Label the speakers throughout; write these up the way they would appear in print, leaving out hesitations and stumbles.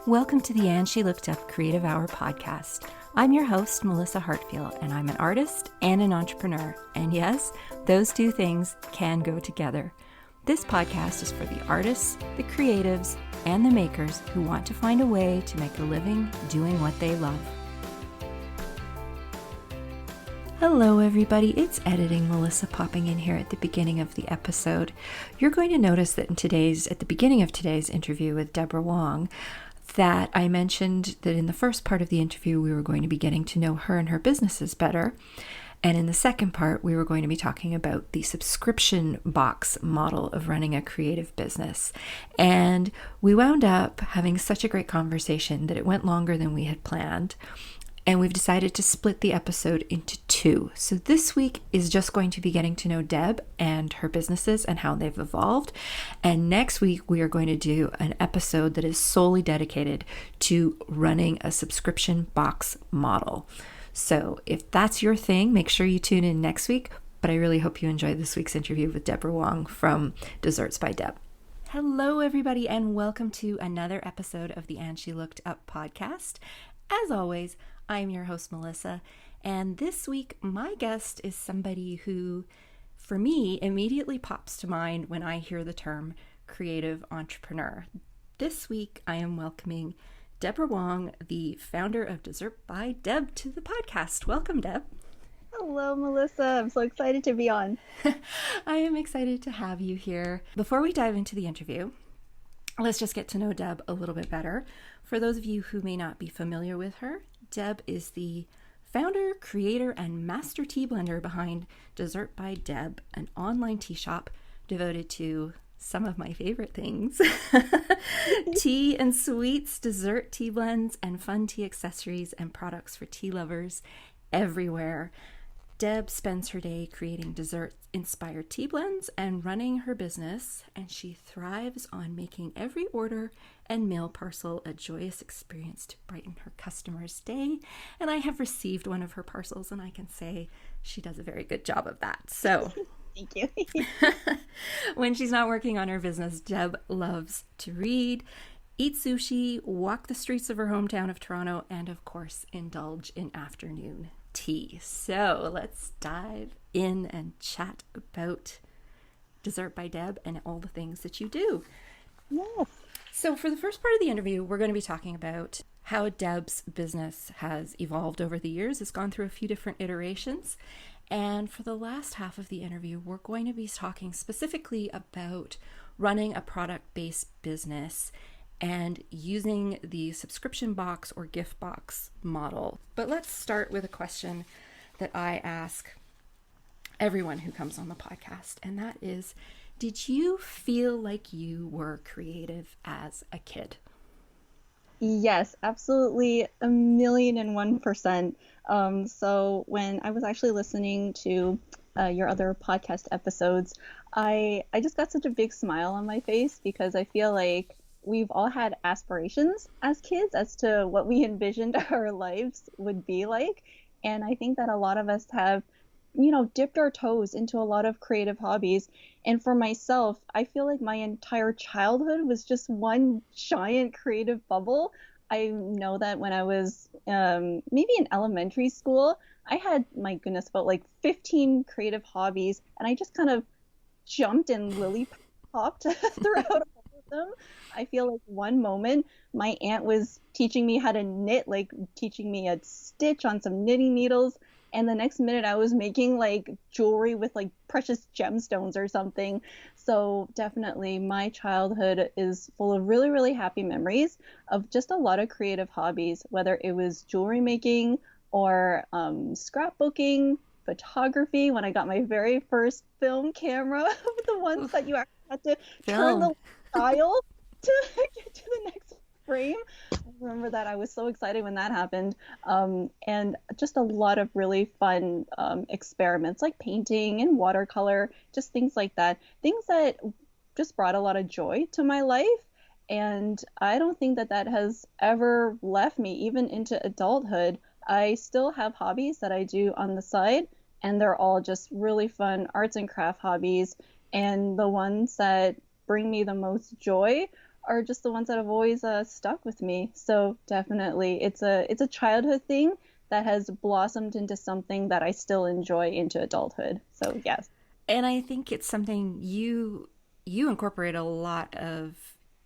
Speaker 1: Welcome to the And She Looked Up Creative Hour podcast. I'm your host, Melissa Hartfield, and I'm an artist and an entrepreneur. And yes, those two things can go together. This podcast is for the artists, the creatives, and the makers who want to find a way to make a living doing what they love. Hello everybody, it's Editing Melissa popping in here at the beginning of the episode. You're going to notice that at the beginning of today's interview with Debra Wong, that I mentioned that in the first part of the interview we were going to be getting to know her and her businesses better. And in the second part, we were going to be talking about the subscription box model of running a creative business. And we wound up having such a great conversation that it went longer than we had planned. And we've decided to split the episode into two. So this week is just going to be getting to know Deb and her businesses and how they've evolved. And next week, we are going to do an episode that is solely dedicated to running a subscription box model. So if that's your thing, make sure you tune in next week. But I really hope you enjoy this week's interview with Debra Wong from Desserts by Deb. Hello, everybody, and welcome to another episode of the And She Looked Up podcast. As always, I'm your host, Melissa, and this week my guest is somebody who, for me, immediately pops to mind when I hear the term creative entrepreneur. This week I am welcoming Debra Wong, the founder of Dessert by Deb, to the podcast. Welcome, Deb.
Speaker 2: Hello, Melissa. I'm so excited to be on.
Speaker 1: I am excited to have you here. Before we dive into the interview, let's just get to know Deb a little bit better. For those of you who may not be familiar with her, Deb is the founder, creator, and master tea blender behind Dessert by Deb, an online tea shop devoted to some of my favorite things. Tea and sweets, dessert tea blends, and fun tea accessories and products for tea lovers everywhere. Deb spends her day creating dessert-inspired tea blends and running her business, and she thrives on making every order and mail parcel a joyous experience to brighten her customers' day. And I have received one of her parcels, and I can say she does a very good job of that. So
Speaker 2: thank you.
Speaker 1: When she's not working on her business, Deb loves to read, eat sushi, walk the streets of her hometown of Toronto, and of course, indulge in afternoon tea. So let's dive in and chat about Dessert by Deb and all the things that you do.
Speaker 2: Yes.
Speaker 1: So for the first part of the interview, we're going to be talking about how Deb's business has evolved over the years. It's gone through a few different iterations. And for the last half of the interview, we're going to be talking specifically about running a product-based business and using the subscription box or gift box model. But let's start with a question that I ask everyone who comes on the podcast, and that is, did you feel like you were creative as a kid?
Speaker 2: Yes, absolutely, 1,001%. So when I was actually listening to your other podcast episodes, I just got such a big smile on my face because I feel like we've all had aspirations as kids as to what we envisioned our lives would be like. And I think that a lot of us have, dipped our toes into a lot of creative hobbies. And for myself, I feel like my entire childhood was just one giant creative bubble. I know that when I was maybe in elementary school, I had, my goodness, about like 15 creative hobbies. And I just kind of jumped and lily popped throughout all of them. I feel like one moment my aunt was teaching me how to knit, like teaching me a stitch on some knitting needles. And the next minute I was making like jewelry with like precious gemstones or something. So definitely my childhood is full of really, really happy memories of just a lot of creative hobbies, whether it was jewelry making or scrapbooking, photography, when I got my very first film camera, the ones that you actually had to turn the dial to get to the next frame. I remember that I was so excited when that happened. And just a lot of really fun experiments like painting and watercolor, just things like that. Things that just brought a lot of joy to my life. And I don't think that has ever left me, even into adulthood. I still have hobbies that I do on the side, and they're all just really fun arts and craft hobbies. And the ones that bring me the most joy are just the ones that have always stuck with me. So definitely, it's a childhood thing that has blossomed into something that I still enjoy into adulthood. So yes.
Speaker 1: And I think it's something you incorporate a lot of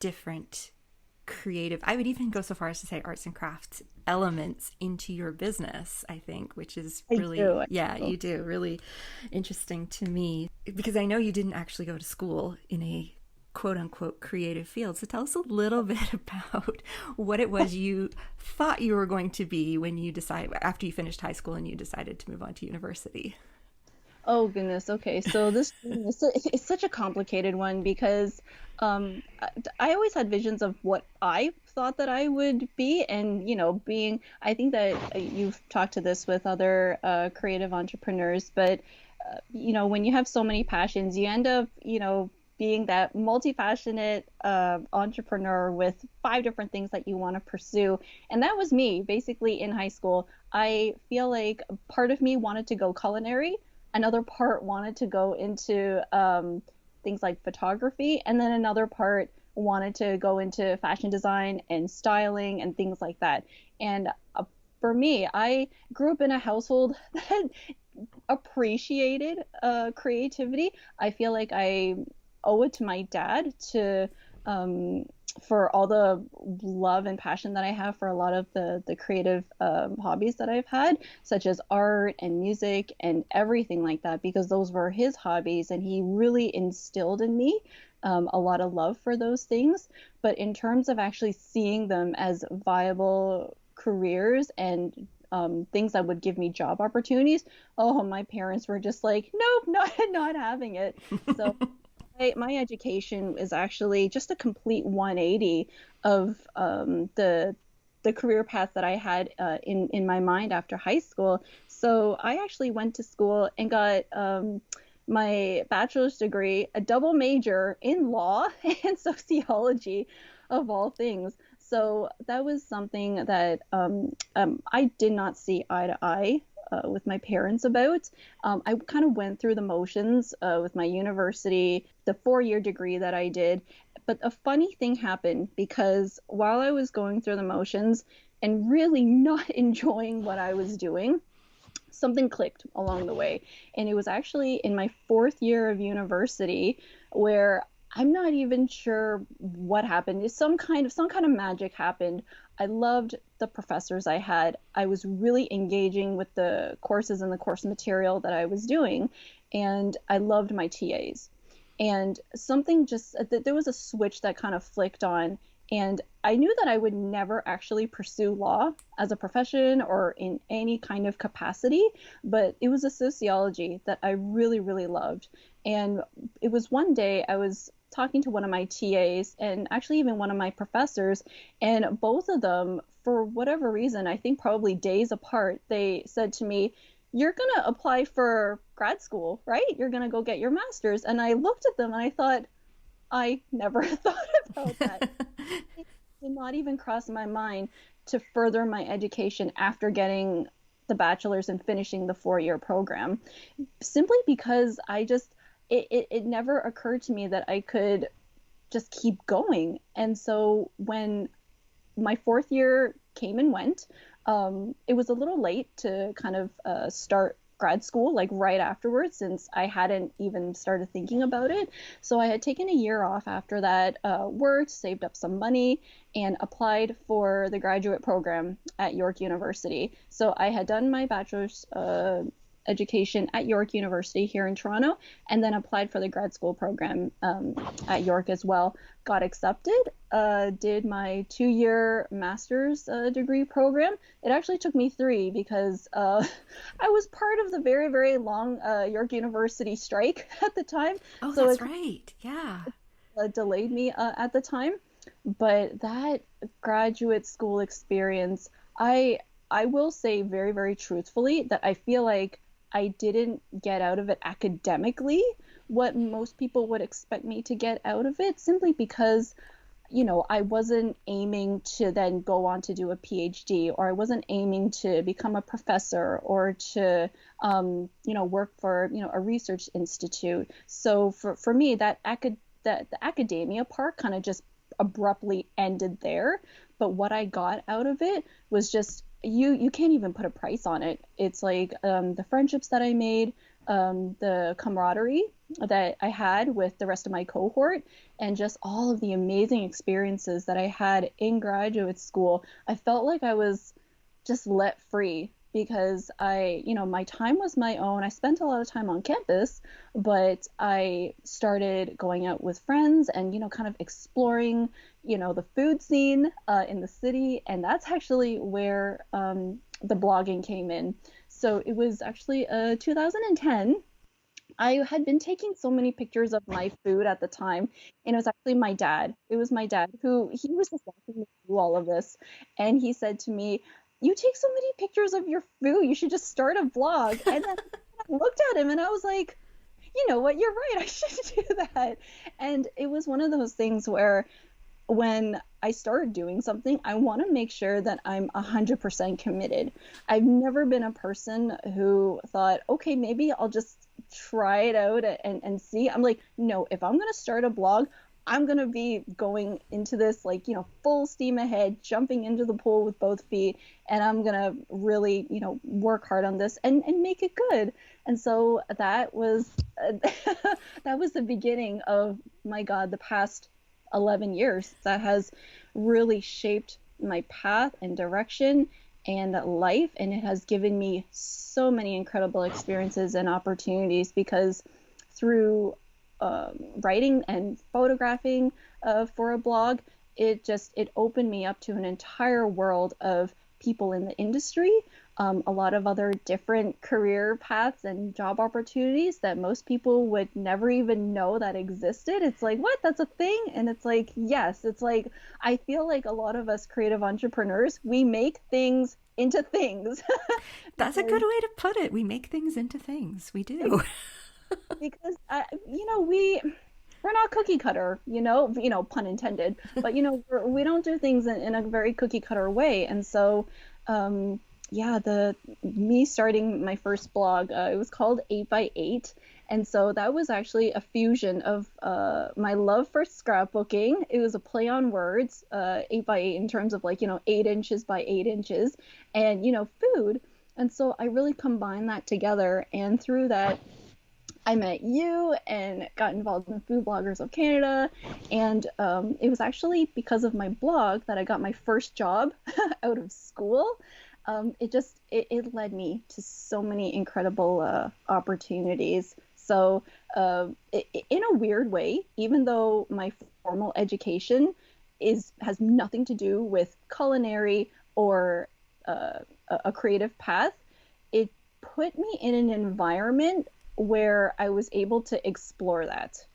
Speaker 1: different creative, I would even go so far as to say arts and crafts elements into your business, I think, which is
Speaker 2: I
Speaker 1: really,
Speaker 2: do. I
Speaker 1: yeah,
Speaker 2: do.
Speaker 1: you do, really interesting to me because I know you didn't actually go to school in a quote unquote creative field. So tell us a little bit about what it was you thought you were going to be when you decided, after you finished high school and you decided to move on to university.
Speaker 2: Oh goodness. Okay. So this it's such a complicated one because I always had visions of what I thought that I would be, and being. I think that you've talked to this with other creative entrepreneurs, but when you have so many passions, you end up being that multi-passionate entrepreneur with five different things that you want to pursue, and that was me basically in high school. I feel like part of me wanted to go culinary, another part wanted to go into things like photography, and then another part wanted to go into fashion design and styling and things like that. And for me, I grew up in a household that appreciated creativity. I feel like I owe it to my dad to um, for all the love and passion that I have for a lot of the creative hobbies that I've had, such as art and music and everything like that, because those were his hobbies and he really instilled in me a lot of love for those things. But in terms of actually seeing them as viable careers and things that would give me job opportunities, oh, my parents were just like, nope, not having it. So my education is actually just a complete 180 of the career path that I had in my mind after high school. So I actually went to school and got my bachelor's degree, a double major in law and sociology, of all things. So that was something that I did not see eye to eye with my parents about. I kind of went through the motions with my university, the 4 year degree that I did. But a funny thing happened because while I was going through the motions and really not enjoying what I was doing, something clicked along the way. And it was actually in my 4th year of university where I'm not even sure what happened. Some kind of magic happened. I loved the professors I had. I was really engaging with the courses and the course material that I was doing, and I loved my TAs. And something just there was a switch that kind of flicked on, and I knew that I would never actually pursue law as a profession or in any kind of capacity, but it was a sociology that I really, really loved. And it was one day I was talking to one of my TAs and actually even one of my professors, and both of them, for whatever reason, I think probably days apart, they said to me, "You're going to apply for grad school, right? You're going to go get your master's." And I looked at them and I thought, I never thought about that. It did not even cross my mind to further my education after getting the bachelor's and finishing the 4 year program, simply because it never occurred to me that I could just keep going. And so when my 4th year came and went, it was a little late to kind of start grad school like right afterwards, since I hadn't even started thinking about it. So I had taken a year off after that, worked, saved up some money, and applied for the graduate program at York University. So I had done my bachelor's education at York University here in Toronto, and then applied for the grad school program at York as well. Got accepted, did my 2 year master's degree program. It actually took me 3 because I was part of the very, very long York University strike at the time.
Speaker 1: Oh,
Speaker 2: So
Speaker 1: that's
Speaker 2: it
Speaker 1: right. Yeah.
Speaker 2: delayed me at the time. But that graduate school experience, I will say very, very truthfully that I feel like I didn't get out of it academically what most people would expect me to get out of it, simply because I wasn't aiming to then go on to do a PhD, or I wasn't aiming to become a professor or to work for a research institute. So for me, the academia part kind of just abruptly ended there. But what I got out of it was just you can't even put a price on it. It's like the friendships that I made, the camaraderie that I had with the rest of my cohort, and just all of the amazing experiences that I had in graduate school. I felt like I was just let free because my time was my own. I spent a lot of time on campus, but I started going out with friends and, kind of exploring, the food scene in the city. And that's actually where the blogging came in. So it was actually 2010. I had been taking so many pictures of my food at the time, and it was actually my dad. It was my dad who he was just watching me do all of this, and he said to me, "You take so many pictures of your food. You should just start a vlog." And then I looked at him, and I was like, "You know what? You're right. I should do that." And it was one of those things where when I start doing something, I want to make sure that I'm 100% committed. I've never been a person who thought, okay, maybe I'll just try it out and see. I'm like, no, if I'm going to start a blog, I'm going to be going into this like, full steam ahead, jumping into the pool with both feet. And I'm going to really, work hard on this and make it good. And so that was, that was the beginning of, my God, the past 11 years that has really shaped my path and direction and life, and it has given me so many incredible experiences and opportunities because through writing and photographing for a blog, it opened me up to an entire world of people in the industry, a lot of other different career paths and job opportunities that most people would never even know that existed. It's like, what? That's a thing? And it's like, yes. It's like, I feel like a lot of us creative entrepreneurs, we make things into things.
Speaker 1: That's a good way to put it. We make things into things. We do.
Speaker 2: Because we're not cookie cutter, pun intended, but we don't do things in a very cookie cutter way. And so me starting my first blog, it was called 8x8. And so that was actually a fusion of my love for scrapbooking. It was a play on words, 8x8 in terms of 8 inches by 8 inches, and food. And so I really combined that together, and through that I met you and got involved in Food Bloggers of Canada. And it was actually because of my blog that I got my first job out of school. It led me to so many incredible opportunities. So in a weird way, even though my formal education has nothing to do with culinary or a creative path, it put me in an environment where I was able to explore that.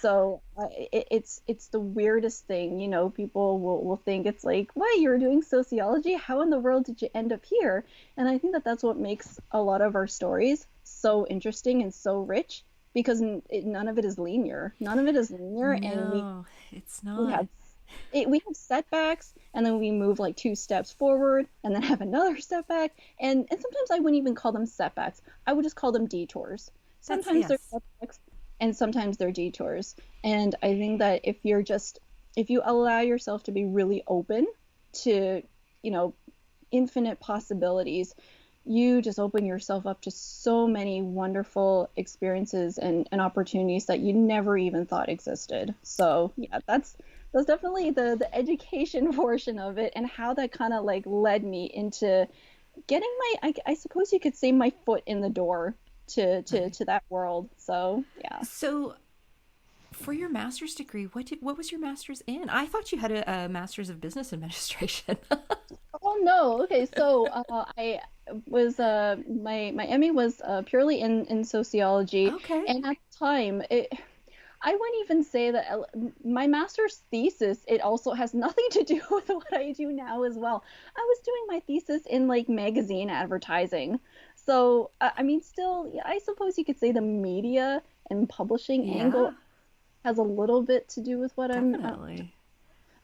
Speaker 2: So it's the weirdest thing, people will think it's like, why, you're doing sociology? How in the world did you end up here? And I think that that's what makes a lot of our stories so interesting and so rich, because none of it is linear. None of it is linear.
Speaker 1: No, it's not.
Speaker 2: We have setbacks, and then we move like 2 steps forward and then have another setback. And sometimes I wouldn't even call them setbacks. I would just call them detours. Sometimes they're setbacks and sometimes they're detours. And I think that if you allow yourself to be really open to, infinite possibilities, you just open yourself up to so many wonderful experiences and opportunities that you never even thought existed. So yeah, that's definitely the education portion of it, and how that kind of led me into getting I suppose you could say, my foot in the door to that world. So yeah.
Speaker 1: So for your master's degree, what was your master's in? I thought you had a master's of business administration.
Speaker 2: Oh no. Okay, so I was my MA was purely in sociology.
Speaker 1: Okay.
Speaker 2: And at the time I wouldn't even say that my master's thesis, it also has nothing to do with what I do now as well. I was doing my thesis in magazine advertising. So, I mean, still, I suppose you could say the media and publishing angle has a little bit to do with what
Speaker 1: Definitely.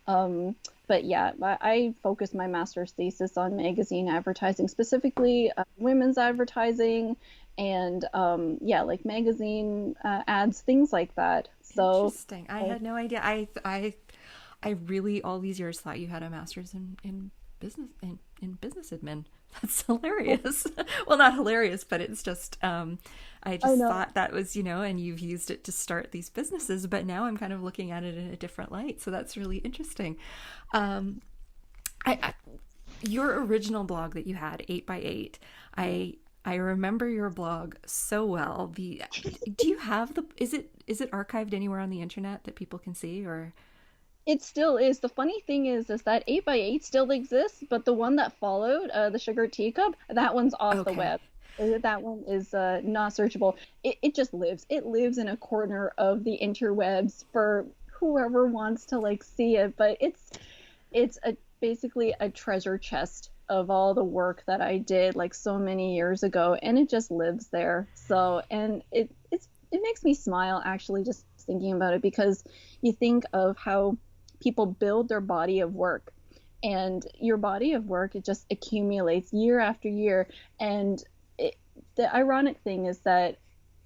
Speaker 2: But yeah, I focused my master's thesis on magazine advertising, specifically women's advertising and magazine ads, things like that. So
Speaker 1: interesting. I had no idea. I I really all these years thought you had a master's in business in business admin. That's hilarious. Well, not hilarious, but it's just I
Speaker 2: I
Speaker 1: just
Speaker 2: know.
Speaker 1: thought that was, and you've used it to start these businesses, but now I'm kind of looking at it in a different light. So that's really interesting. Um, I your original blog that you had, 8 by 8, I remember your blog so well. The Do you have the is it archived anywhere on the internet that people can see, or
Speaker 2: It still is. The funny thing is that 8 by 8 still exists, but the one that followed, the sugar teacup, that one's off the
Speaker 1: okay.
Speaker 2: web. That one is not searchable. It just lives. It lives in a corner of the interwebs for whoever wants to like see it. But it's basically a treasure chest of all the work that I did like so many years ago, and it just lives there. So, and it makes me smile actually just thinking about it because you think of how people build their body of work, and your body of work, it just accumulates year after year. And the ironic thing is that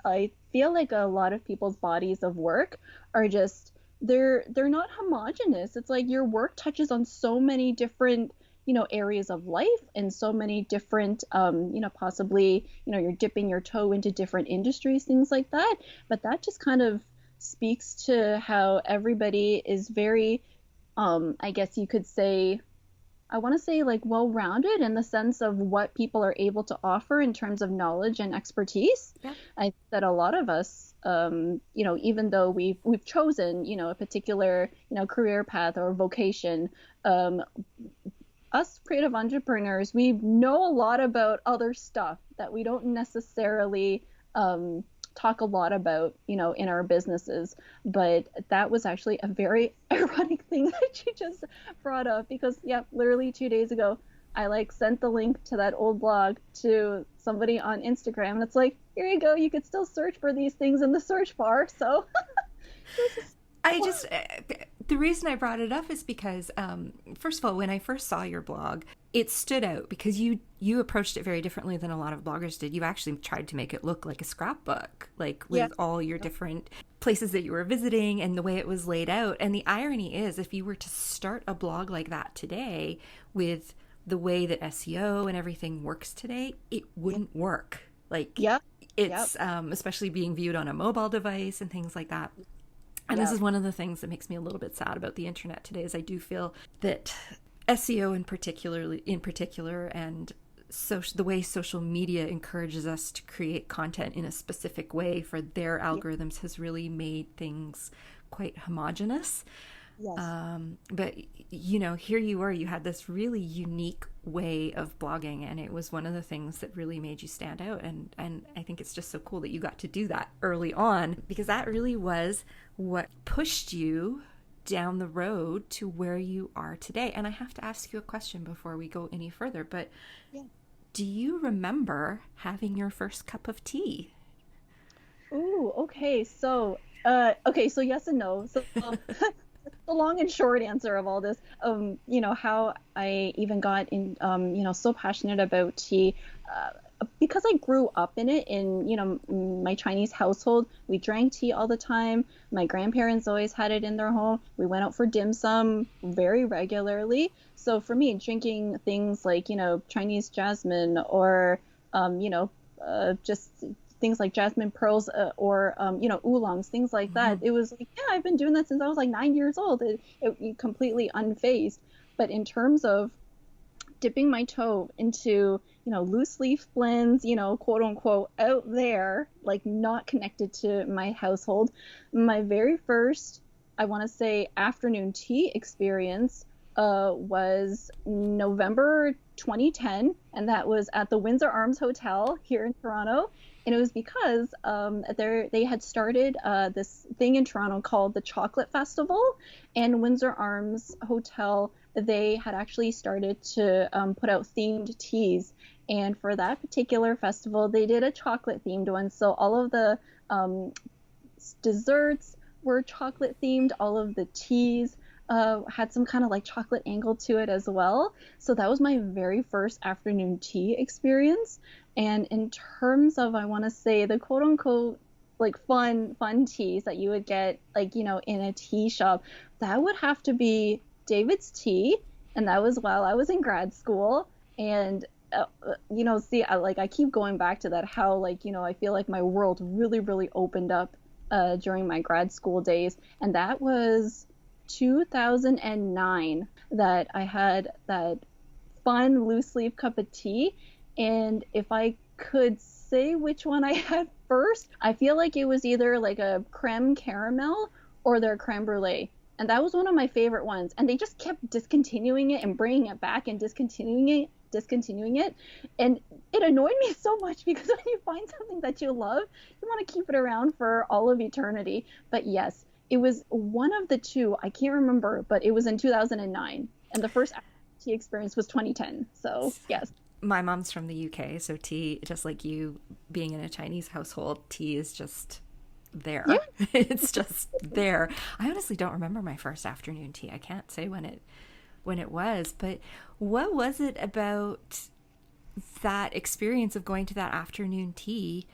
Speaker 2: I feel like a lot of people's bodies of work are just they're not homogenous. It's like your work touches on so many different areas of life and so many different possibly you're dipping your toe into different industries, things like that. But that just kind of speaks to how everybody is very I guess you could say, I want to say like well-rounded in the sense of what people are able to offer in terms of knowledge and expertise.
Speaker 1: Yeah.
Speaker 2: I think that a lot of us, even though we've chosen, a particular, career path or vocation, um, us creative entrepreneurs, we know a lot about other stuff that we don't necessarily talk a lot about, in our businesses. But that was actually a very ironic thing that you just brought up because, yeah, literally 2 days ago, I like sent the link to that old blog to somebody on Instagram, and it's like, here you go, you could still search for these things in the search bar. So this is
Speaker 1: I just the reason I brought it up is because first of all, when I first saw your blog, it stood out because you approached it very differently than a lot of bloggers did. You actually tried to make it look like a scrapbook, like
Speaker 2: yeah.
Speaker 1: with all your different places that you were visiting and the way it was laid out. And the irony is, if you were to start a blog like that today with the way that SEO and everything works today, it wouldn't work. Like
Speaker 2: Yep. Yep.
Speaker 1: it's especially being viewed on a mobile device and things like that. And this
Speaker 2: Yep.
Speaker 1: is one of the things that makes me a little bit sad about the internet today is I do feel that SEO in particular and the way social media encourages us to create content in a specific way for their
Speaker 2: Yep.
Speaker 1: algorithms has really made things quite homogenous.
Speaker 2: Yes.
Speaker 1: But here you were, you had this really unique way of blogging, and it was one of the things that really made you stand out. And I think it's just so cool that you got to do that early on, because that really was what pushed you down the road to where you are today. And I have to ask you a question before we go any further, but
Speaker 2: Yeah.
Speaker 1: do you remember having your first cup of tea?
Speaker 2: Ooh, okay. So yes and no. So the long and short answer of all this, how I even got in, so passionate about tea, because I grew up in it in, my Chinese household. We drank tea all the time. My grandparents always had it in their home. We went out for dim sum very regularly. So for me, drinking things like, Chinese jasmine or, just things like jasmine pearls or oolongs, things like that. It was like, yeah, I've been doing that since I was like 9 years old. It completely unfazed. But in terms of dipping my toe into loose leaf blends, quote unquote, out there, like not connected to my household, my very first, I want to say, afternoon tea experience was November 2010, and that was at the Windsor Arms Hotel here in Toronto. And it was because they had started this thing in Toronto called the Chocolate Festival, and Windsor Arms Hotel, they had actually started to put out themed teas. And for that particular festival, they did a chocolate themed one. So all of the desserts were chocolate themed, all of the teas had some kind of like chocolate angle to it as well. So that was my very first afternoon tea experience. And in terms of, I want to say, the quote unquote like fun teas that you would get like, in a tea shop, that would have to be David's tea. And that was while I was in grad school. And see, I keep going back to that, how like, I feel like my world really, really opened up during my grad school days. And that was 2009 that I had that fun loose leaf cup of tea. And if I could say which one I had first, I feel like it was either like a creme caramel or their creme brulee. And that was one of my favorite ones. And they just kept discontinuing it and bringing it back and discontinuing it. And it annoyed me so much, because when you find something that you love, you want to keep it around for all of eternity. But yes, it was one of the two. I can't remember, but it was in 2009. And the first tea experience was 2010. So yes.
Speaker 1: My mom's from the UK, so tea, just like you being in a Chinese household, tea is just there.
Speaker 2: Yeah.
Speaker 1: It's just there. I honestly don't remember my first afternoon tea. I can't say when it was, but what was it about that experience of going to that afternoon tea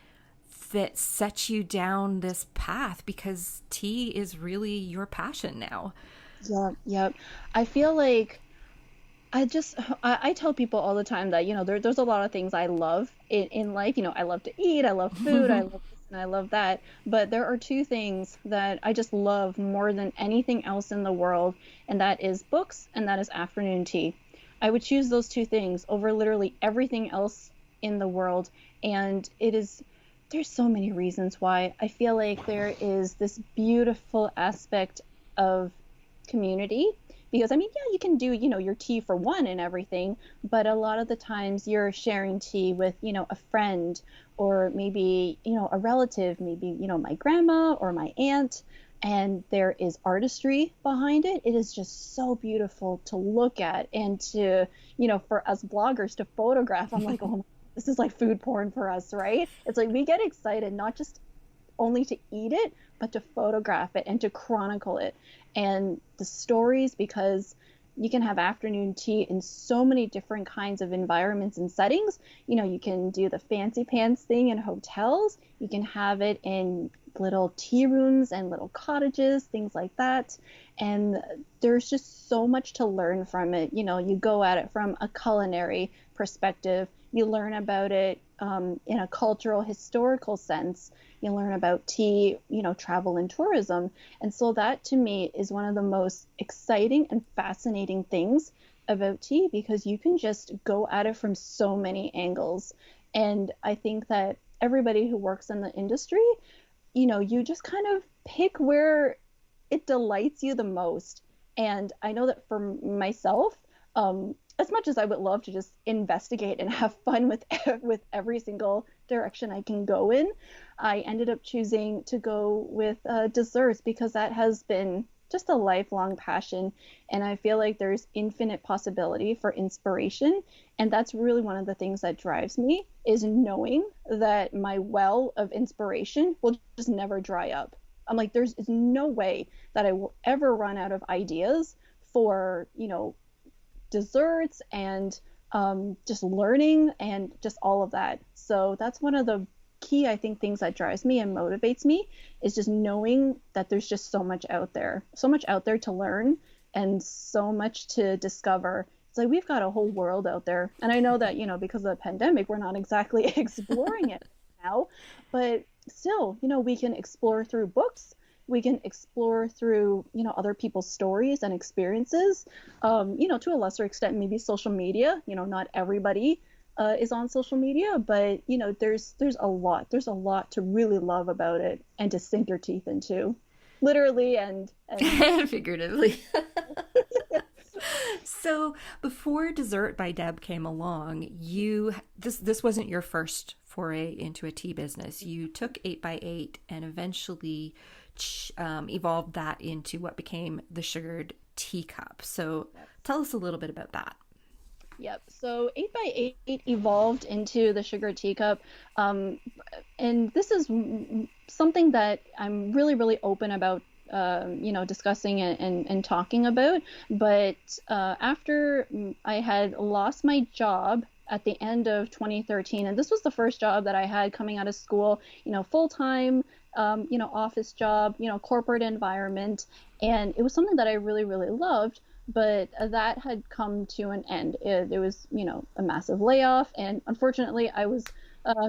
Speaker 1: that set you down this path? Because tea is really your passion now.
Speaker 2: Yep. I feel like I tell people all the time that, there's a lot of things I love in life. I love to eat, I love food, I love this and I love that. But there are two things that I just love more than anything else in the world, and that is books and that is afternoon tea. I would choose those two things over literally everything else in the world. And there's so many reasons why. I feel like there is this beautiful aspect of community, because I mean, yeah, you can do, your tea for one and everything, but a lot of the times you're sharing tea with, a friend, or maybe, a relative, maybe, my grandma or my aunt, and there is artistry behind it. It is just so beautiful to look at, and to, for us bloggers to photograph. I'm like, oh, this is like food porn for us, right? It's like we get excited not just only to eat it, but to photograph it and to chronicle it. And the stories, because you can have afternoon tea in so many different kinds of environments and settings. You can do the fancy pants thing in hotels. You can have it in little tea rooms and little cottages, things like that. And there's just so much to learn from it. You go at it from a culinary perspective. You learn about it in a cultural, historical sense. You learn about tea, travel and tourism. And so that to me is one of the most exciting and fascinating things about tea, because you can just go at it from so many angles. And I think that everybody who works in the industry, you just kind of pick where it delights you the most. And I know that for myself, as much as I would love to just investigate and have fun with every single direction I can go in, I ended up choosing to go with desserts, because that has been just a lifelong passion. And I feel like there's infinite possibility for inspiration. And that's really one of the things that drives me, is knowing that my well of inspiration will just never dry up. I'm like, there's no way that I will ever run out of ideas for, desserts and just learning and just all of that. So that's one of the key, I think, things that drives me and motivates me, is just knowing that there's just so much out there to learn and so much to discover. It's like we've got a whole world out there. And I know that, because of the pandemic, we're not exactly exploring it now, but still, we can explore through books. We can explore through, other people's stories and experiences, to a lesser extent, maybe social media. Not everybody is on social media, but, there's a lot to really love about it and to sink your teeth into, literally and
Speaker 1: figuratively. So before Dessert by Deb came along, this wasn't your first foray into a tea business. You took 8x8 and eventually evolved that into what became the sugared teacup. So tell us a little bit about that.
Speaker 2: Yep. So 8x8 evolved into the sugar teacup. And this is something that I'm really, really open about, discussing and talking about. But after I had lost my job at the end of 2013, and this was the first job that I had coming out of school, full time, office job, corporate environment. And it was something that I really, really loved. But that had come to an end. There was, a massive layoff. And unfortunately, I was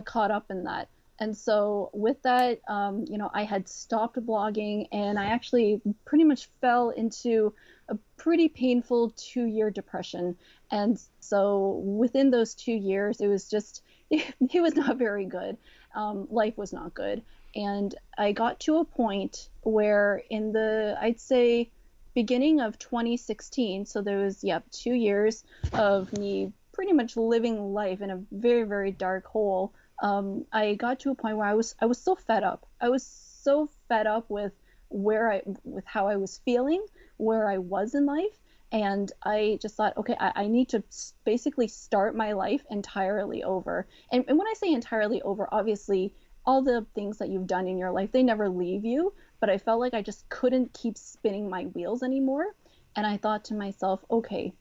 Speaker 2: caught up in that. And so with that, I had stopped blogging and I actually pretty much fell into a pretty painful 2-year depression. And so within those 2 years, it was just, it was not very good. Life was not good. And I got to a point where I'd say, beginning of 2016, so there was, 2 years of me pretty much living life in a very, very dark hole. I got to a point where I was so fed up. I was so fed up with with how I was feeling, where I was in life, and I just thought, okay, I need to basically start my life entirely over. And when I say entirely over, obviously all the things that you've done in your life, they never leave you, but I felt like I just couldn't keep spinning my wheels anymore. And I thought to myself, okay,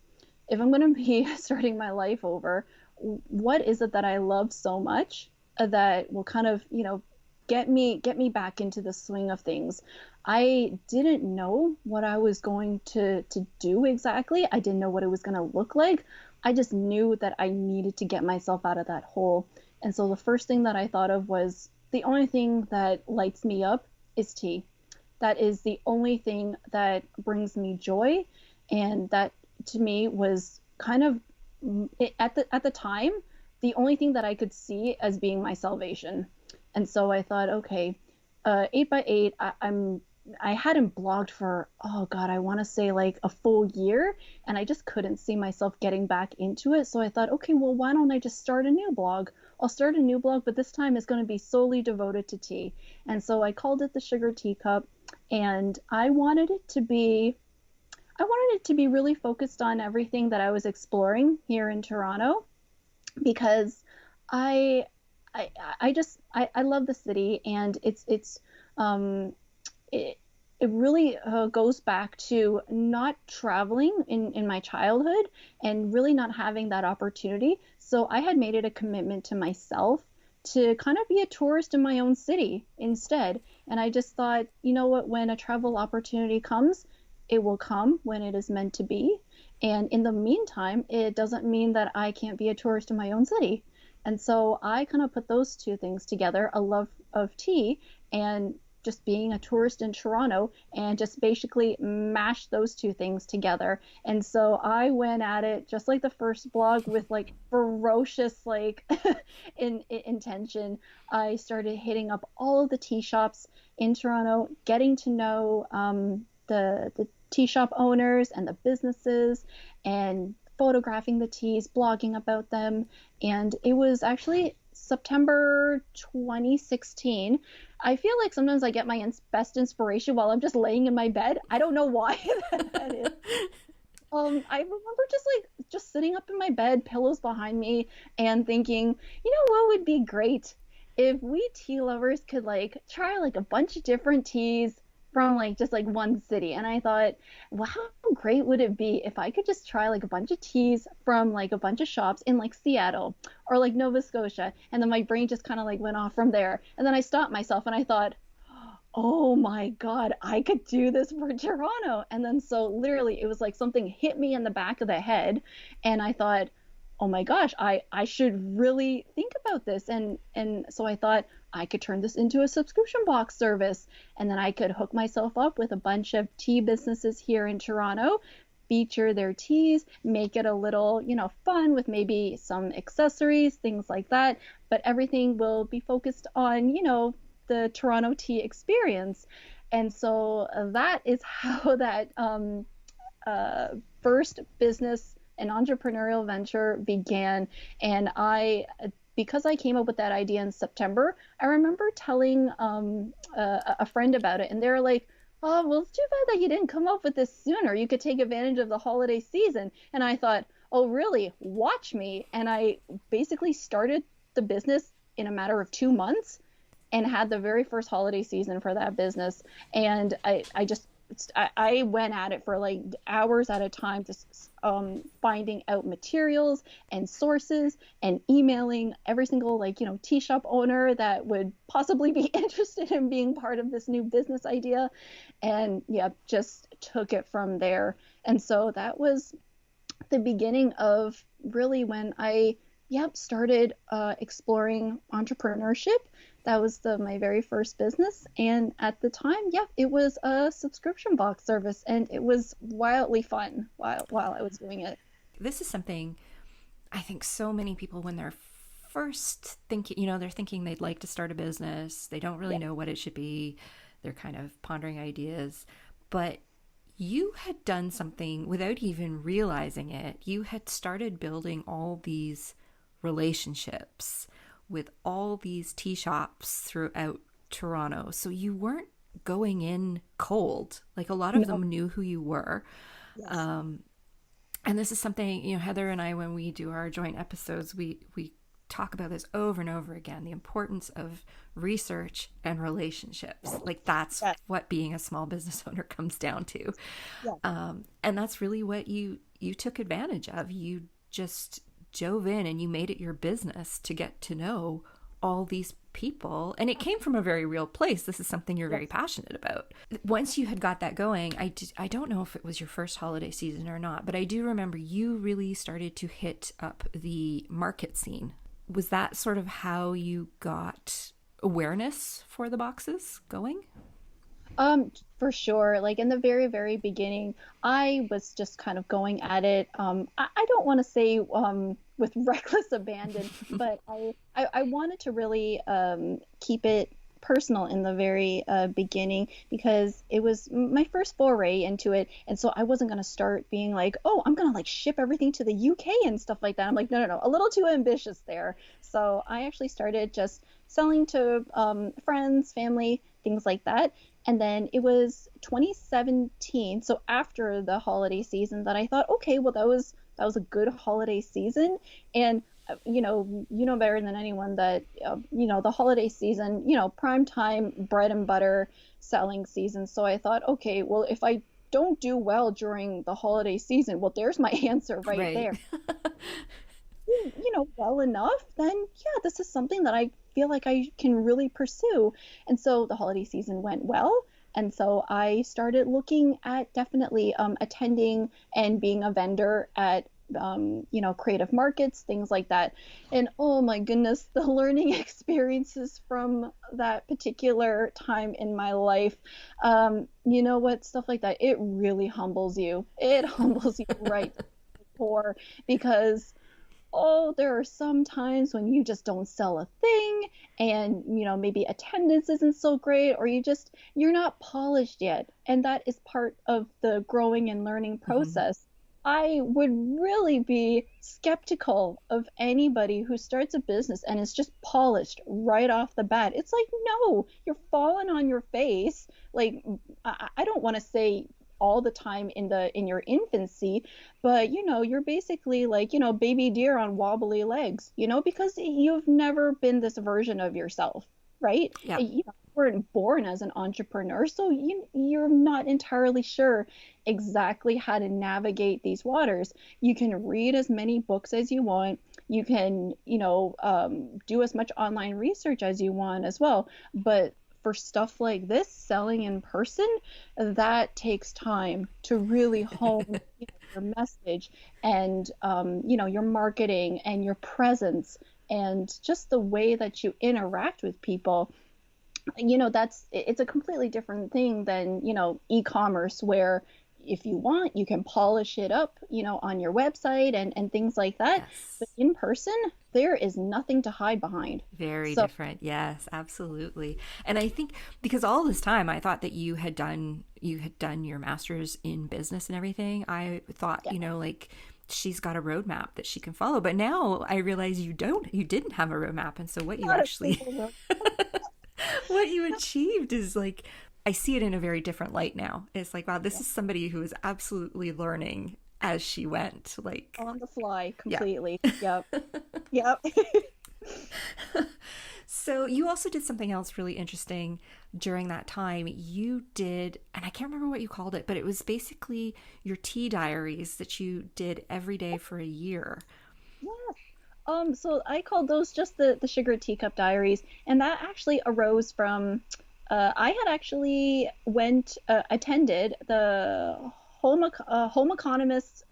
Speaker 2: if I'm going to be starting my life over, what is it that I love so much that will kind of, get me back into the swing of things? I didn't know what I was going to do exactly. I didn't know what it was going to look like. I just knew that I needed to get myself out of that hole. And so the first thing that I thought of was the only thing that lights me up is tea. That is the only thing that brings me joy. And that to me was kind of at the time the only thing that I could see as being my salvation. And so I thought, okay, 8x8, I hadn't blogged for, oh God, I want to say like a full year, and I just couldn't see myself getting back into it. So I thought, okay, well, why don't I just start a new blog? I'll start a new blog, but this time it's going to be solely devoted to tea. And so I called it the Sugar Teacup, and I wanted it to be really focused on everything that I was exploring here in Toronto, because I I love the city, and it really goes back to not traveling in my childhood and really not having that opportunity. So I had made it a commitment to myself to kind of be a tourist in my own city instead. And I just thought, you know what, when a travel opportunity comes, it will come when it is meant to be. And in the meantime, it doesn't mean that I can't be a tourist in my own city. And so I kind of put those two things together, a love of tea and just being a tourist in Toronto, and just basically mash those two things together. And so I went at it just like the first blog, with like ferocious like intention. I started hitting up all of the tea shops in Toronto, getting to know the tea shop owners and the businesses, and photographing the teas, blogging about them. And it was actually September 2016. I feel like sometimes I get my best inspiration while I'm just laying in my bed. I don't know why that is. I remember just sitting up in my bed, pillows behind me, and thinking, what would be great if we tea lovers could like try like a bunch of different teas from like just like one city. And I thought, wow, how great would it be if I could just try like a bunch of teas from like a bunch of shops in like Seattle or like Nova Scotia. And then my brain just kind of like went off from there. And then I stopped myself and I thought, oh my God, I could do this for Toronto. And then so literally it was like something hit me in the back of the head. And I thought, oh my gosh, I should really think about this. And so I thought I could turn this into a subscription box service, and then I could hook myself up with a bunch of tea businesses here in Toronto, feature their teas, make it a little, fun with maybe some accessories, things like that. But everything will be focused on, the Toronto tea experience. And so that is how that first business and entrepreneurial venture began. And because I came up with that idea in September, I remember telling a friend about it, and they were like, oh, well, it's too bad that you didn't come up with this sooner. You could take advantage of the holiday season. And I thought, oh, really? Watch me. And I basically started the business in a matter of 2 months and had the very first holiday season for that business. And I just I went at it for like hours at a time, just finding out materials and sources and emailing every single tea shop owner that would possibly be interested in being part of this new business idea, and yeah, just took it from there. And so that was the beginning of really when I started exploring entrepreneurship. That was my very first business, and at the time, it was a subscription box service, and it was wildly fun while I was doing it.
Speaker 1: This is something I think so many people, when they're first thinking, they're thinking they'd like to start a business, they don't really
Speaker 2: Yeah.
Speaker 1: know what it should be, they're kind of pondering ideas, but you had done something without even realizing it. You had started building all these relationships with all these tea shops throughout Toronto. So you weren't going in cold. Like, a lot of
Speaker 2: No.
Speaker 1: them knew who you were.
Speaker 2: Yes.
Speaker 1: Um, and this is something, Heather and I, when we do our joint episodes, we talk about this over and over again, the importance of research and relationships. Like, that's
Speaker 2: Yes.
Speaker 1: what being a small business owner comes down to.
Speaker 2: Yeah.
Speaker 1: And that's really what you took advantage of. You just dove in and you made it your business to get to know all these people, and it came from a very real place. This is something you're very
Speaker 2: Yes.
Speaker 1: passionate about. Once you had got that going, I don't know if it was your first holiday season or not, but I do remember you really started to hit up the market scene. Was that sort of how you got awareness for the boxes going?
Speaker 2: For sure. Like in the very, very beginning, I was just kind of going at it. I don't want to say with reckless abandon, but I wanted to really keep it personal in the very beginning, because it was my first foray into it. And so I wasn't going to start being like, oh, I'm going to like ship everything to the UK and stuff like that. I'm like, no, no, no, a little too ambitious there. So I actually started just selling to friends, family, things like that. And then it was 2017, so after the holiday season, that I thought, okay, well, that was a good holiday season. And you know better than anyone that the holiday season, prime time bread and butter selling season. So I thought, okay, well, if I don't do well during the holiday season, well, there's my answer right
Speaker 1: Right.
Speaker 2: there. Well enough, then yeah, this is something that I feel like I can really pursue. And so the holiday season went well. And so I started looking at definitely attending and being a vendor at creative markets, things like that. And oh my goodness, the learning experiences from that particular time in my life, you know what, stuff like that, it really humbles you. It humbles you right to the core, because there are some times when you just don't sell a thing, and maybe attendance isn't so great, or you're not polished yet, and that is part of the growing and learning
Speaker 1: Mhm.
Speaker 2: process. I would really be skeptical of anybody who starts a business and is just polished right off the bat. It's like, no, you're falling on your face. Like, I don't want to say all the time in your infancy, but you're basically like, baby deer on wobbly legs, because you've never been this version of yourself, right?
Speaker 1: Yeah.
Speaker 2: You weren't born as an entrepreneur, so you're not entirely sure exactly how to navigate these waters. You can read as many books as you want. You can, do as much online research as you want as well. But for stuff like this, selling in person, that takes time to really hone your message, and your marketing and your presence, and just the way that you interact with people. It's a completely different thing than e-commerce, where if you want, you can polish it up on your website and things like that. But
Speaker 1: Yes.
Speaker 2: in person, there is nothing to hide behind.
Speaker 1: Very
Speaker 2: So
Speaker 1: different. Yes, absolutely. And I think because all this time I thought that you had done your master's in business and everything. I thought,
Speaker 2: yeah.
Speaker 1: like, she's got a roadmap that she can follow. But now I realize you didn't have a roadmap. And so what you
Speaker 2: Not a
Speaker 1: actually
Speaker 2: single word.
Speaker 1: what you achieved is like, I see it in a very different light now. It's like, wow, this
Speaker 2: Yeah.
Speaker 1: is somebody who is absolutely learning as she went. Like,
Speaker 2: On the fly
Speaker 1: yeah.
Speaker 2: completely. Yep. Yep.
Speaker 1: So you also did something else really interesting during that time. You did, and I can't remember what you called it, but it was basically your tea diaries that you did every day for a year.
Speaker 2: Yes. So I called those just the Sugar Teacup Diaries, and that actually arose from I had actually went attended the Home Economists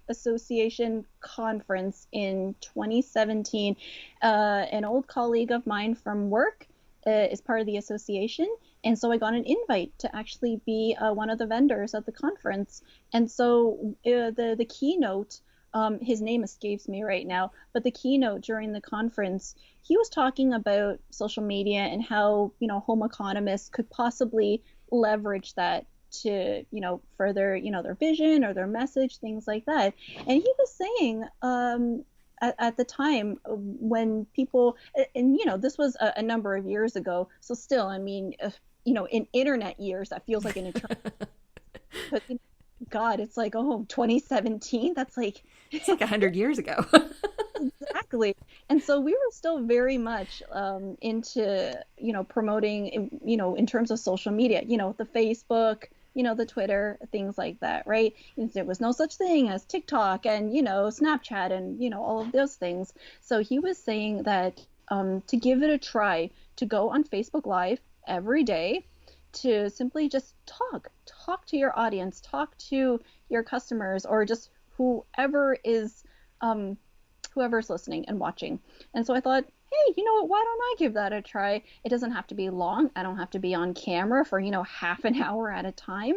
Speaker 2: Association conference in 2017. An old colleague of mine from work is part of the association, and so I got an invite to actually be one of the vendors at the conference. And so the keynote, his name escapes me right now, but the keynote during the conference, he was talking about social media and how, home economists could possibly leverage that to, further, their vision or their message, things like that. And he was saying, at the time when people, and, this was a number of years ago. So still, I mean, in internet years, that feels like an eternity. But God, it's like, oh, 2017. That's like
Speaker 1: It's like 100 years ago.
Speaker 2: exactly. And so we were still very much into, promoting, in terms of social media, the Facebook, the Twitter, things like that, right? And there was no such thing as TikTok and, Snapchat and, all of those things. So he was saying that to give it a try, to go on Facebook Live every day, to simply just talk to your audience, talk to your customers, or just whoever is um, whoever's listening and watching. And so I thought, hey, you know what? Why don't I give that a try? It doesn't have to be long. I don't have to be on camera for, half an hour at a time.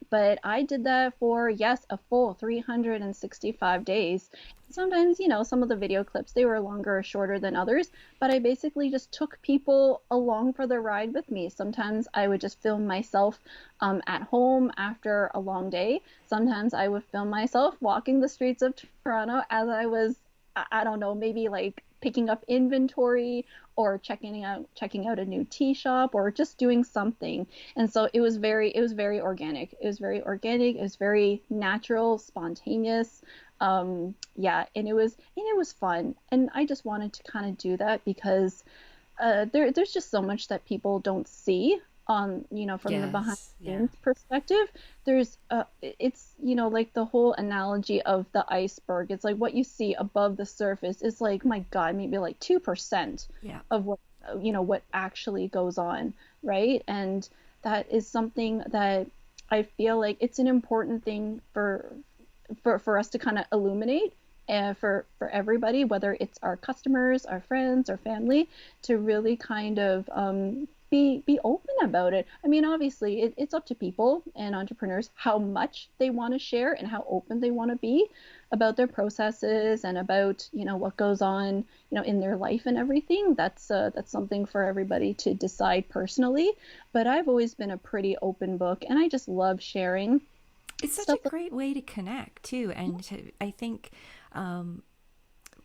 Speaker 2: But I did that for, yes, a full 365 days. Sometimes, some of the video clips, they were longer or shorter than others, but I basically just took people along for the ride with me. Sometimes I would just film myself at home after a long day. Sometimes I would film myself walking the streets of Toronto as I was, I don't know, maybe like picking up inventory or checking out a new tea shop or just doing something. And so it was very organic. It was very organic. It was very natural, spontaneous. Yeah, and it was fun. And I just wanted to kind of do that because there's just so much that people don't see on, from the behind
Speaker 1: Yes.
Speaker 2: the
Speaker 1: Yeah.
Speaker 2: scenes perspective. There's it's, like the whole analogy of the iceberg. It's like what you see above the surface is like, my God, maybe like 2%
Speaker 1: Yeah.
Speaker 2: of what actually goes on, right? And that is something that I feel like it's an important thing for us to kind of illuminate, for everybody, whether it's our customers, our friends, our family, to really kind of be open about it. I mean, obviously, it's up to people and entrepreneurs how much they want to share and how open they want to be about their processes and about, what goes on, in their life and everything. That's something for everybody to decide personally. But I've always been a pretty open book, and I just love sharing
Speaker 1: It's such
Speaker 2: stuff.
Speaker 1: a great way to connect too, and I think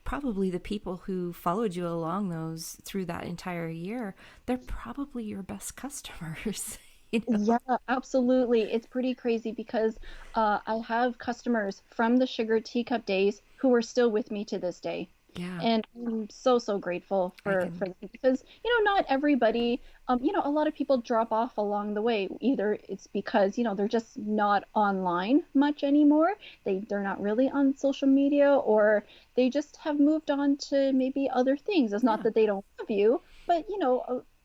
Speaker 1: probably the people who followed you along those through that entire year, they're probably your best customers. you know?
Speaker 2: Yeah, absolutely. It's pretty crazy because I have customers from the Sugar Teacup days who are still with me to this day.
Speaker 1: Yeah,
Speaker 2: And I'm so grateful
Speaker 1: I
Speaker 2: for
Speaker 1: can.
Speaker 2: them because, not everybody, a lot of people drop off along the way. Either it's because, they're just not online much anymore. They're not really on social media, or they just have moved on to maybe other things. It's not
Speaker 1: Yeah.
Speaker 2: that they don't love you, but,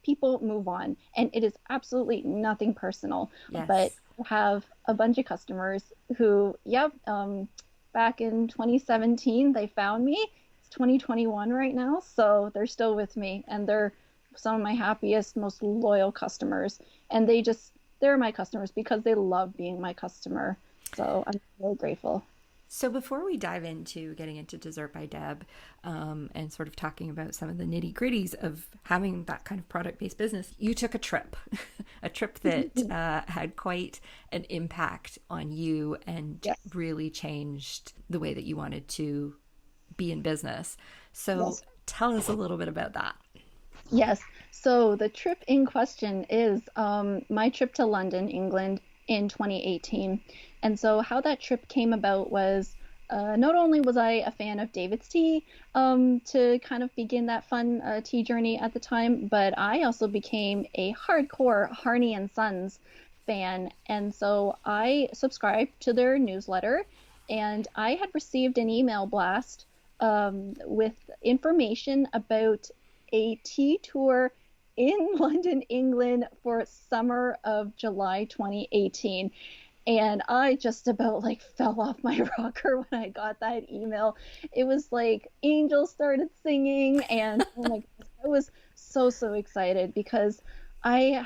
Speaker 2: people move on, and it is absolutely nothing personal. But
Speaker 1: Yes.
Speaker 2: I have a bunch of customers who, yep, back in 2017, they found me. 2021 right now, so they're still with me, and they're some of my happiest, most loyal customers. And they're my customers because they love being my customer. So I'm very grateful.
Speaker 1: So before we dive into getting into Dessert by Deb, and sort of talking about some of the nitty gritties of having that kind of product based business, you took a trip, a trip that had quite an impact on you and
Speaker 2: Yes.
Speaker 1: really changed the way that you wanted to be in business. So
Speaker 2: Yes.
Speaker 1: tell us a little bit about that.
Speaker 2: Yes. So the trip in question is my trip to London, England in 2018. And so how that trip came about was not only was I a fan of David's tea to kind of begin that fun tea journey at the time, but I also became a hardcore Harney and Sons fan. And so I subscribed to their newsletter, and I had received an email blast with information about a tea tour in London, England for summer of July 2018. And I just about like fell off my rocker when I got that email. It was like angels started singing, and oh my goodness, I was so excited because I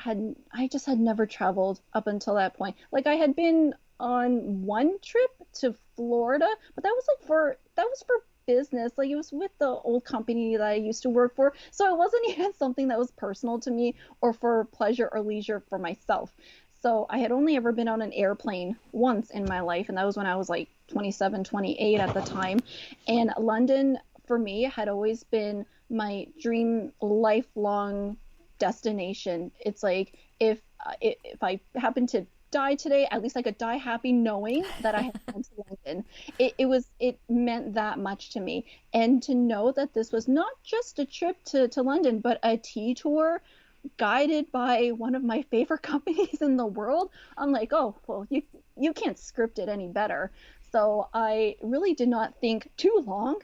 Speaker 2: just had never traveled up until that point. Like I had been on one trip to Florida, but that was for business. Like it was with the old company that I used to work for. So it wasn't even something that was personal to me or for pleasure or leisure for myself. So I had only ever been on an airplane once in my life, and that was when I was like 27, 28 at the time. And London, for me, had always been my dream lifelong destination. It's like if I happen to die today, at least I could die happy knowing that I had gone to London. It meant that much to me. And to know that this was not just a trip to London, but a tea tour guided by one of my favorite companies in the world, I'm like, oh, well, you can't script it any better. So I really did not think too long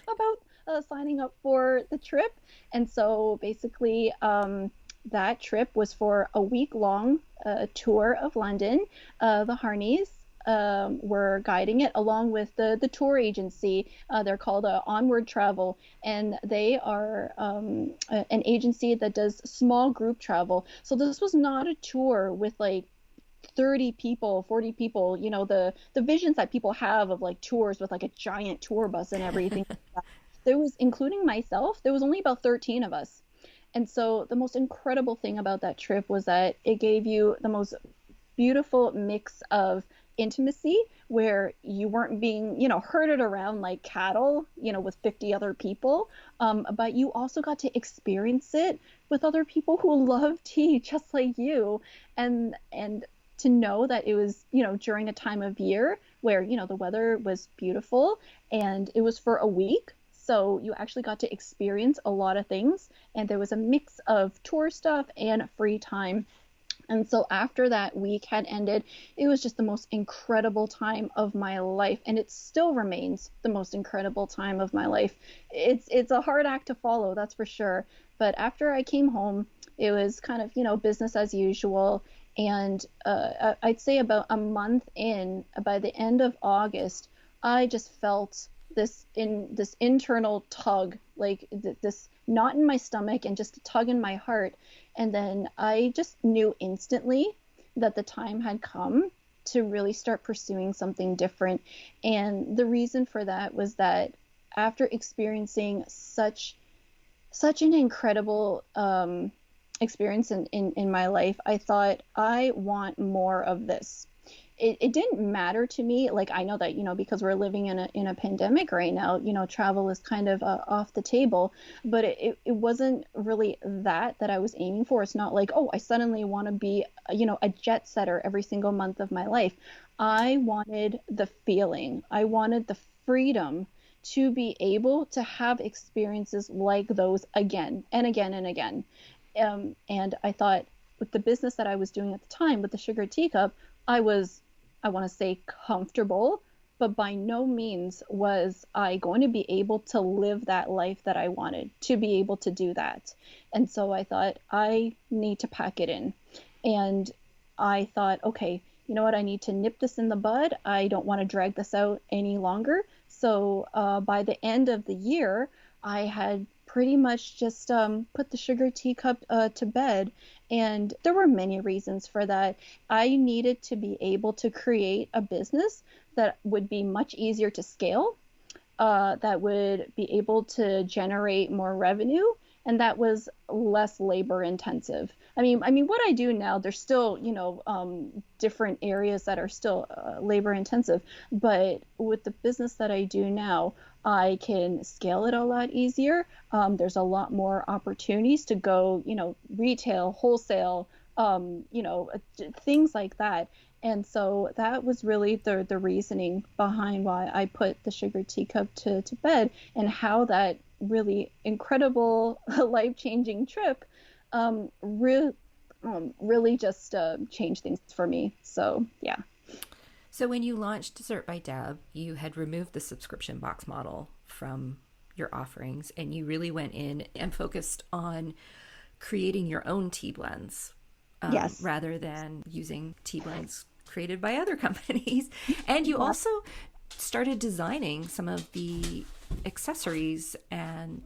Speaker 2: about signing up for the trip. And so basically, that trip was for a week long tour of London. The Harneys were guiding it along with the tour agency. They're called Onward Travel, and they are an agency that does small group travel. So this was not a tour with like 30 people, 40 people, the visions that people have of like tours with like a giant tour bus and everything. There was, including myself, there was only about 13 of us. And so the most incredible thing about that trip was that it gave you the most beautiful mix of intimacy where you weren't being, herded around like cattle, with 50 other people. But you also got to experience it with other people who love tea just like you. And to know that it was, during a time of year where, the weather was beautiful and it was for a week. So you actually got to experience a lot of things, and there was a mix of tour stuff and free time. And so after that week had ended, it was just the most incredible time of my life, and it still remains the most incredible time of my life. It's a hard act to follow, that's for sure. But after I came home, it was kind of, business as usual. And I'd say about a month in, by the end of August, I just felt this internal tug, like this knot in my stomach and just a tug in my heart. And then I just knew instantly that the time had come to really start pursuing something different. And the reason for that was that after experiencing such an incredible experience in my life, I thought, I want more of this. It didn't matter to me. Like, I know that, because we're living in a pandemic right now, travel is kind of off the table, but it wasn't really that I was aiming for. It's not like, oh, I suddenly want to be, a jet setter every single month of my life. I wanted the feeling. I wanted the freedom to be able to have experiences like those again and again and again. And I thought, with the business that I was doing at the time with the Sugar Teacup, I want to say comfortable, but by no means was I going to be able to live that life that I wanted, to be able to do that. And so I thought, I need to pack it in. And I thought, okay, you know what? I need to nip this in the bud. I don't want to drag this out any longer. So by the end of the year, I had pretty much just put the Sugar Teacup to bed. And there were many reasons for that. I needed to be able to create a business that would be much easier to scale, that would be able to generate more revenue, and that was less labor intensive. I mean, what I do now, there's still, different areas that are still labor intensive, but with the business that I do now, I can scale it a lot easier. There's a lot more opportunities to go, retail, wholesale, things like that. And so that was really the reasoning behind why I put the sugar teacup to bed, and how that really incredible life-changing trip um, re- really just changed things for me. So yeah.
Speaker 1: So when you launched Dessert by Deb, you had removed the subscription box model from your offerings, and you really went in and focused on creating your own tea blends,
Speaker 2: Yes.
Speaker 1: rather than using tea blends created by other companies. And you
Speaker 2: Yeah.
Speaker 1: also started designing some of the accessories and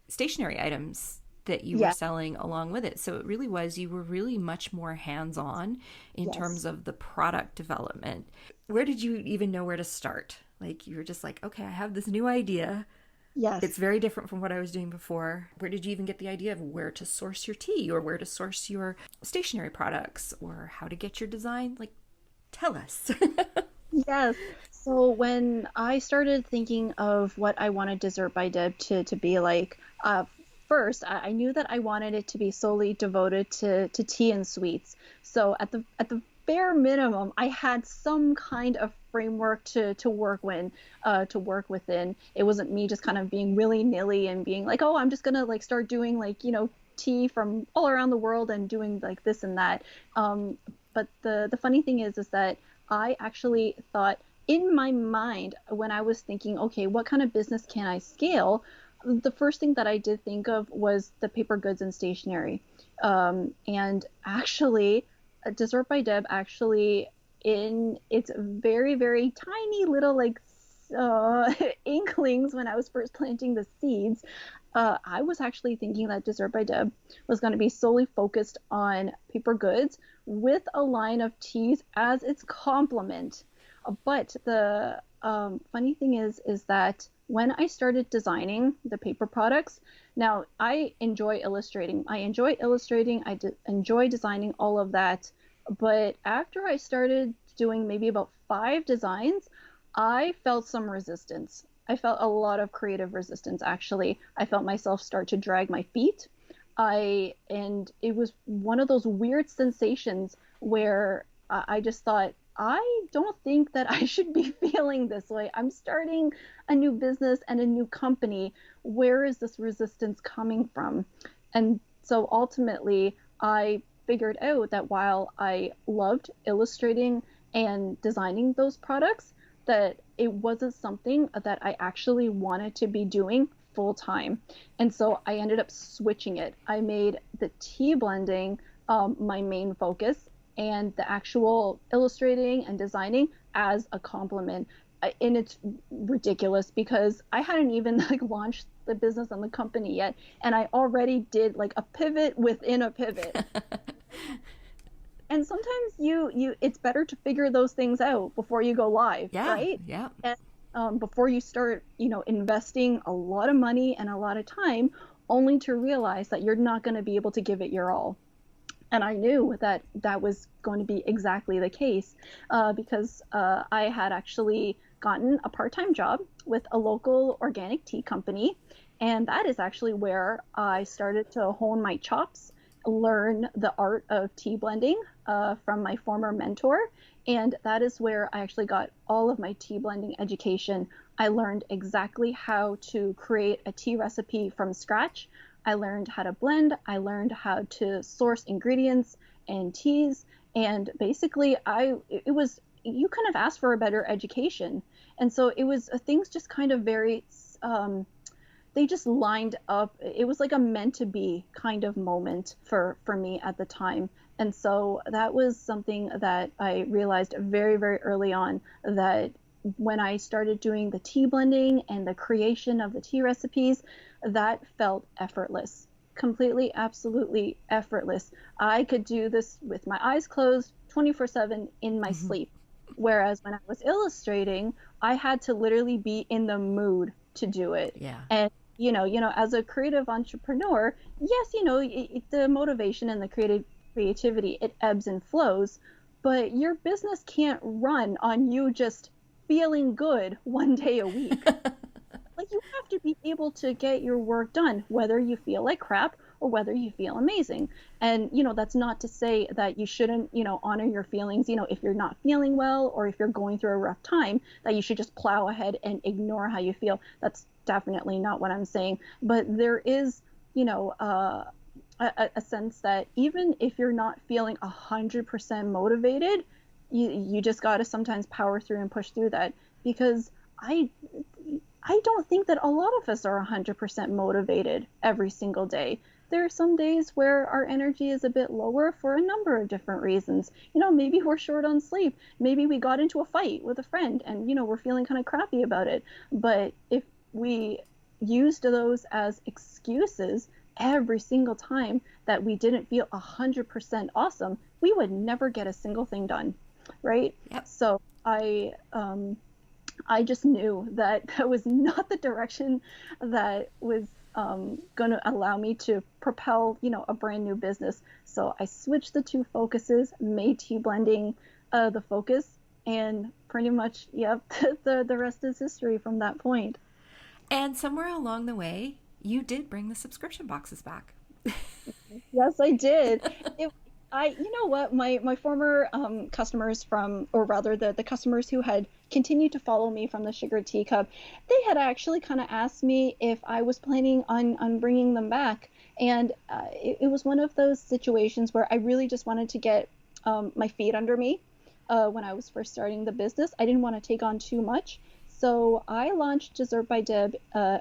Speaker 1: stationery items that you were
Speaker 2: Yeah.
Speaker 1: selling along with it. So it really was, you were really much more hands on in terms
Speaker 2: Yes.
Speaker 1: of the product development. Where did you even know where to start? Like, you were just like, okay, I have this new idea. It's
Speaker 2: Yes.
Speaker 1: very different from what I was doing before. Where did you even get the idea of where to source your tea, or where to source your stationery products, or how to get your design? Like, tell us.
Speaker 2: Yes. So when I started thinking of what I wanted Dessert by Deb to be like, first I knew that I wanted it to be solely devoted to tea and sweets. So at the bare minimum, I had some kind of framework to work within. It wasn't me just kind of being willy-nilly and being like, oh, I'm just gonna like start doing like, tea from all around the world and doing like this and that. But the funny thing is that I actually thought in my mind when I was thinking, okay, what kind of business can I scale? The first thing that I did think of was the paper goods and stationery. And actually, Dessert by Deb actually, in its very, very tiny little like inklings when I was first planting the seeds, I was actually thinking that Dessert by Deb was going to be solely focused on paper goods with a line of teas as its complement. But the funny thing is that when I started designing the paper products, now I enjoy illustrating. Enjoy designing all of that. But after I started doing maybe about 5 designs, I felt some resistance. I felt a lot of creative resistance actually. I felt myself start to drag my feet. And it was one of those weird sensations where I just thought, I don't think that I should be feeling this way. I'm starting a new business and a new company. Where is this resistance coming from? And so ultimately, I figured out that while I loved illustrating and designing those products, that it wasn't something that I actually wanted to be doing full time. And so I ended up switching it. I made the tea blending my main focus, and the actual illustrating and designing as a complement. And it's ridiculous because I hadn't even like launched the business and the company yet, and I already did like a pivot within a pivot. And sometimes it's better to figure those things out before you go live,
Speaker 1: Yeah,
Speaker 2: right?
Speaker 1: yeah.
Speaker 2: And before you start, investing a lot of money and a lot of time, only to realize that you're not going to be able to give it your all. And I knew that that was going to be exactly the case, because I had actually gotten a part-time job with a local organic tea company, and that is actually where I started to hone my chops, learn the art of tea blending from my former mentor. And that is where I actually got all of my tea blending education. I learned exactly how to create a tea recipe from scratch. I learned how to blend. I learned how to source ingredients and teas. And basically, it was, you couldn't have asked for a better education. And so it was, things just kind of very, they just lined up. It was like a meant to be kind of moment for me at the time. And so that was something that I realized very, very early on, that when I started doing the tea blending and the creation of the tea recipes, that felt effortless, completely, absolutely effortless. I could do this with my eyes closed 24/7 in my sleep. Whereas when I was illustrating, I had to literally be in the mood to do it.
Speaker 1: Yeah.
Speaker 2: And as a creative entrepreneur, yes, the motivation and the creativity, it ebbs and flows, but your business can't run on you just feeling good one day a week. Like, you have to be able to get your work done, whether you feel like crap or whether you feel amazing. And, that's not to say that you shouldn't, honor your feelings, if you're not feeling well or if you're going through a rough time, that you should just plow ahead and ignore how you feel. That's definitely not what I'm saying. But there is, a sense that even if you're not feeling 100% motivated, you just got to sometimes power through and push through that, because I don't think that a lot of us are 100% motivated every single day. There are some days where our energy is a bit lower for a number of different reasons. Maybe we're short on sleep. Maybe we got into a fight with a friend and, we're feeling kind of crappy about it. But if we used those as excuses every single time that we didn't feel 100% awesome, we would never get a single thing done, right?
Speaker 1: Yep.
Speaker 2: So I just knew that that was not the direction that was going to allow me to propel, a brand new business. So I switched the two focuses, made tea blending the focus, and pretty much, yep, the rest is history from that point.
Speaker 1: And somewhere along the way, you did bring the subscription boxes back.
Speaker 2: Yes, I did. You know what, my former customers or rather the customers who had continued to follow me from the Sugar Teacup, they had actually kind of asked me if I was planning on bringing them back. And it was one of those situations where I really just wanted to get my feet under me when I was first starting the business. I didn't want to take on too much. So I launched Dessert by Deb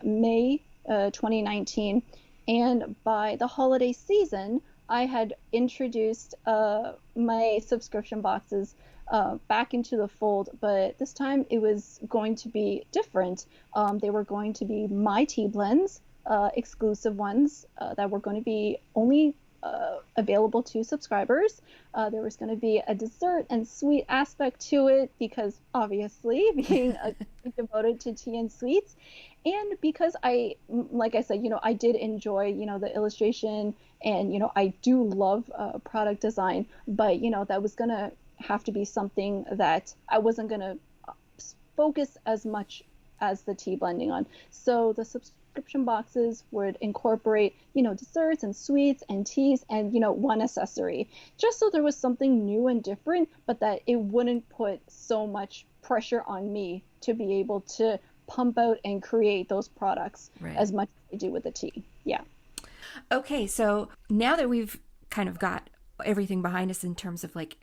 Speaker 2: May 2019. And by the holiday season, I had introduced my subscription boxes back into the fold, but this time it was going to be different. They were going to be my tea blends, exclusive ones that were going to be only available to subscribers. There was going to be a dessert and sweet aspect to it because obviously being devoted to tea and sweets. And because like I said, I did enjoy, the illustration and, I do love product design, but, that was going to have to be something that I wasn't going to focus as much as the tea blending on. So the subscription boxes would incorporate, desserts and sweets and teas and, one accessory, just so there was something new and different, but that it wouldn't put so much pressure on me to be able to pump out and create those products as much as I do with the tea. Yeah.
Speaker 1: Okay, so now that we've kind of got everything behind us in terms of like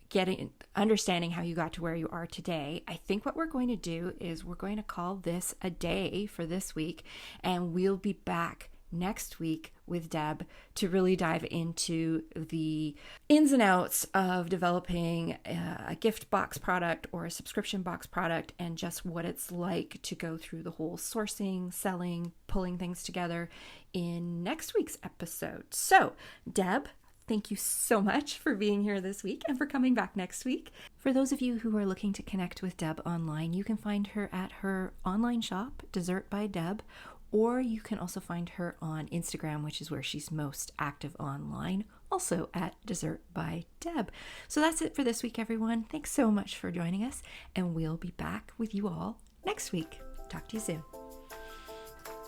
Speaker 1: understanding how you got to where you are today, I think what we're going to do is we're going to call this a day for this week, and we'll be back next week with Deb to really dive into the ins and outs of developing a gift box product or a subscription box product, and just what it's like to go through the whole sourcing, selling, pulling things together in next week's episode. So, Deb, thank you so much for being here this week and for coming back next week. For those of you who are looking to connect with Deb online, you can find her at her online shop, Dessert by Deb, or you can also find her on Instagram, which is where she's most active online, also at Dessert by Deb. So that's it for this week, everyone. Thanks so much for joining us, and we'll be back with you all next week. Talk to you soon.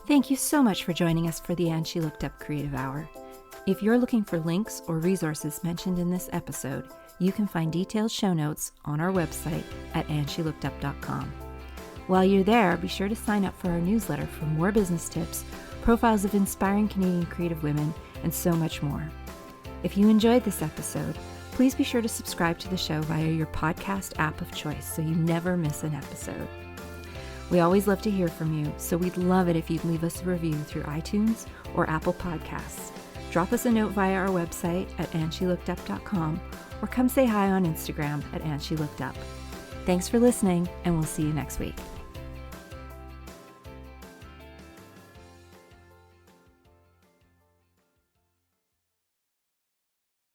Speaker 1: Thank you so much for joining us for the And She Looked Up Creative Hour. If you're looking for links or resources mentioned in this episode, you can find detailed show notes on our website at andshelookedup.com. While you're there, be sure to sign up for our newsletter for more business tips, profiles of inspiring Canadian creative women, and so much more. If you enjoyed this episode, please be sure to subscribe to the show via your podcast app of choice so you never miss an episode. We always love to hear from you, so we'd love it if you'd leave us a review through iTunes or Apple Podcasts. Drop us a note via our website at andshelookedup.com or come say hi on Instagram at andshelookedup. Thanks for listening, and we'll see you next week.